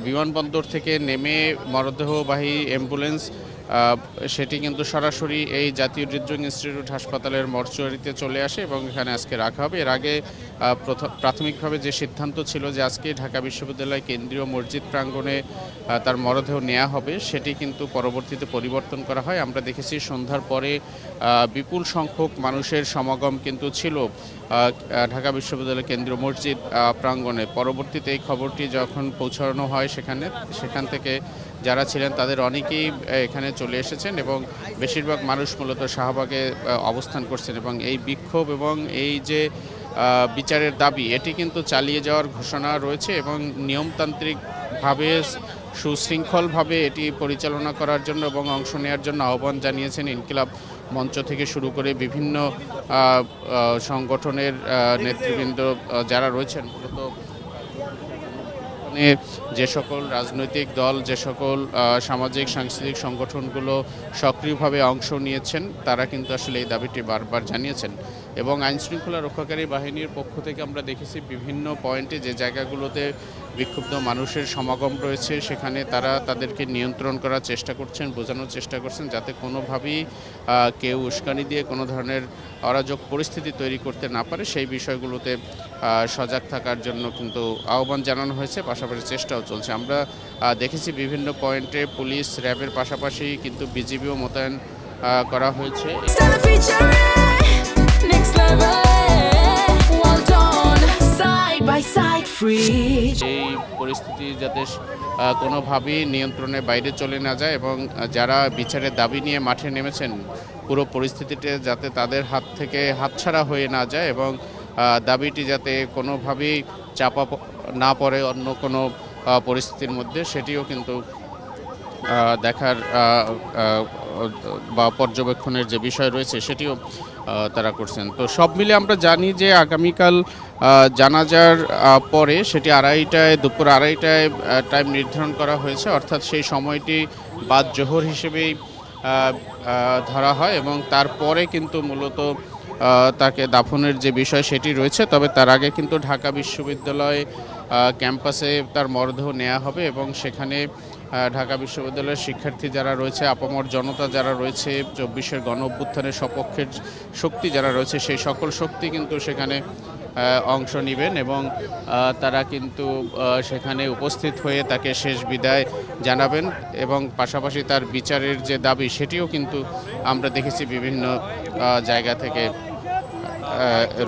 বিমানবন্দর থেকে নেমে মরদেহবাহী অ্যাম্বুলেন্স সেটি কিন্তু সরাসরি এই জাতীয় হৃদরোগ ইনস্টিটিউট হাসপাতালের মর্চুয়ারিতে চলে আসে এবং এখানে আজকে রাখা হবে। এর আগে প্রাথমিকভাবে যে সিদ্ধান্ত ছিল যে আজকে ঢাকা বিশ্ববিদ্যালয় কেন্দ্রীয় মসজিদ প্রাঙ্গণে তার মরদেহ নেওয়া হবে, সেটি কিন্তু পরবর্তীতে পরিবর্তন করা হয়। আমরা দেখেছি সন্ধ্যার পরে বিপুল সংখ্যক মানুষের সমাগম কিন্তু ছিল ঢাকা বিশ্ববিদ্যালয় কেন্দ্রীয় মসজিদ প্রাঙ্গণে। পরবর্তীতে এই খবরটি যখন পৌঁছানো হয় সেখান থেকে যারা ছিলেন তাদের অনেকেই এখানে চলে এসেছেন এবং বেশিরভাগ মানুষ মূলত শাহবাগে অবস্থান করছেন এবং এই বিক্ষোভ এবং এই যে বিচারের দাবি এটি কিন্তু চালিয়ে যাওয়ার ঘোষণা রয়েছে এবং নিয়মতান্ত্রিকভাবে সুশৃঙ্খলভাবে এটি পরিচালনা করার জন্য এবং অংশ নেওয়ার জন্য আহ্বান জানিয়েছেন ইনকিলাব মঞ্চ থেকে শুরু করে বিভিন্ন সংগঠনের নেতৃবৃন্দ যারা রয়েছেন। মূলত যে সকল রাজনৈতিক দল, যে সকল সামাজিক সাংস্কৃতিক সংগঠনগুলো সক্রিয়ভাবে অংশ নিয়েছেন তারা কিন্তু আসলে এই দাবিটি বারবার জানিয়েছেন এবং আইনশৃঙ্খলা রক্ষাকারী বাহিনীর পক্ষ থেকে আমরা দেখেছি বিভিন্ন পয়েন্টে যে জায়গাগুলোতে বিক্ষুব্ধ মানুষের সমাগম রয়েছে সেখানে তারা তাদেরকে নিয়ন্ত্রণ করার চেষ্টা করছেন, বোঝানোর চেষ্টা করছেন যাতে কোনোভাবেই কেউ উস্কানি দিয়ে কোনো ধরনের অরাজক পরিস্থিতি তৈরি করতে না পারে, সেই বিষয়গুলোতে সজাগ থাকার জন্য কিন্তু আহ্বান জানানো হয়েছে, পাশাপাশি চেষ্টাও চলছে। আমরা দেখেছি বিভিন্ন পয়েন্টে পুলিশ, র্যাবের পাশাপাশি কিন্তু বিজিবিও মোতায়েন করা হয়েছে। এই পরিস্থিতি যাতে কোনোভাবেই নিয়ন্ত্রণের বাইরে চলে না যায় এবং যারা বিচারের দাবি নিয়ে মাঠে নেমেছেন পুরো পরিস্থিতিটা যাতে তাদের হাত থেকে হাতছাড়া হয়ে না যায় এবং দাবিটি যাতে কোনোভাবেই চাপা না পড়ে অন্য কোনো পরিস্থিতির মধ্যে, সেটিও কিন্তু দেখার বা পর্যবেক্ষণের যে বিষয় রয়েছে সেটিও তারা করছেন। তো সব মিলে আমরা জানি যে আগামীকাল জানাজার পরে সেটি দুপুর আড়াইটায় টাইম নির্ধারণ করা হয়েছে, অর্থাৎ সেই সময়টি বাদ জোহর হিসেবেই ধরা হয় এবং তারপরে কিন্তু মূলত তাকে দাফনের যে বিষয় সেটি রয়েছে। তবে তার আগে কিন্তু ঢাকা বিশ্ববিদ্যালয় ক্যাম্পাসে তার মরদেহ নেওয়া হবে এবং সেখানে ঢাকা বিশ্ববিদ্যালয়ের শিক্ষার্থী যারা রয়েছে, আপামর জনতা যারা রয়েছে, 24-এর গণ অভ্যুত্থানের সপক্ষের শক্তি যারা রয়েছে সেই সকল শক্তি কিন্তু সেখানে অংশ নেবেন এবং তারা কিন্তু সেখানে উপস্থিত হয়ে তাকে শেষ বিদায় জানাবেন এবং পাশাপাশি তার বিচারের যে দাবি সেটিও কিন্তু আমরা দেখেছি বিভিন্ন জায়গা থেকে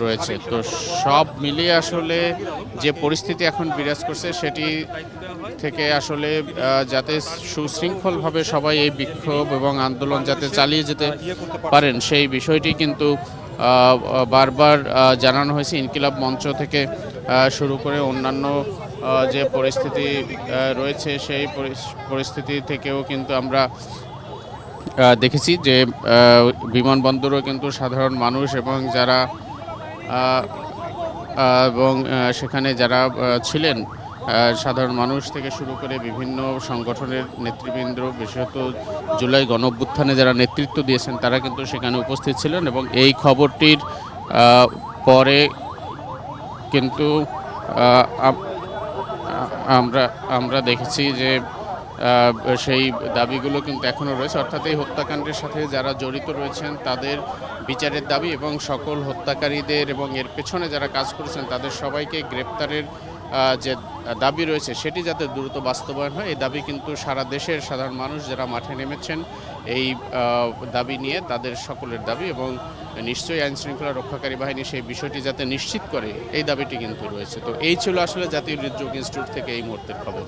রয়েছে। তো সব মিলিয়ে আসলে যে পরিস্থিতি এখন বিরাজ করছে সেটি থেকে আসলে যাতে সুশৃঙ্খলভাবে সবাই এই বিক্ষোভ এবং আন্দোলন যাতে চালিয়ে যেতে পারেন সেই বিষয়টি কিন্তু বারবার জানানো হয়েছে। ইনকিলাব মঞ্চ থেকে শুরু করে অন্যান্য যে পরিস্থিতি রয়েছে সেই পরিস্থিতি থেকেও কিন্তু আমরা দেখেছি যে বিমানবন্দরও কিন্তু সাধারণ মানুষ এবং যারা সেখানে যারা ছিলেন সাধারণ মানুষ থেকে শুরু করে বিভিন্ন সংগঠনের নেতৃবৃন্দ, বিশেষত জুলাই গণ অভ্যুত্থানে যারা নেতৃত্ব দিয়েছেন তারা কিন্তু সেখানে উপস্থিত ছিলেন এবং এই খবরটির পরে কিন্তু আমরা দেখেছি যে সেই দাবিগুলো কিন্তু এখনও রয়েছে, অর্থাৎ এই হত্যাকাণ্ডের সাথে যারা জড়িত রয়েছেন তাদের বিচারের দাবি এবং সকল হত্যাকারীদের এবং এর পেছনে যারা কাজ করেছেন তাদের সবাইকে গ্রেপ্তারের যে দাবি রয়েছে সেটি যাতে দ্রুত বাস্তবায়ন হয়, এই দাবি কিন্তু সারা দেশের সাধারণ মানুষ যারা মাঠে নেমেছেন এই দাবি নিয়ে তাদের সকলের দাবি এবং নিশ্চয়ই আইনশৃঙ্খলা রক্ষাকারী বাহিনী সেই বিষয়টি যাতে নিশ্চিত করে এই দাবিটি কিন্তু রয়েছে। তো এই ছিল আসলে জাতীয় হৃদরোগ ইনস্টিটিউট থেকে এই মুহূর্তের খবর।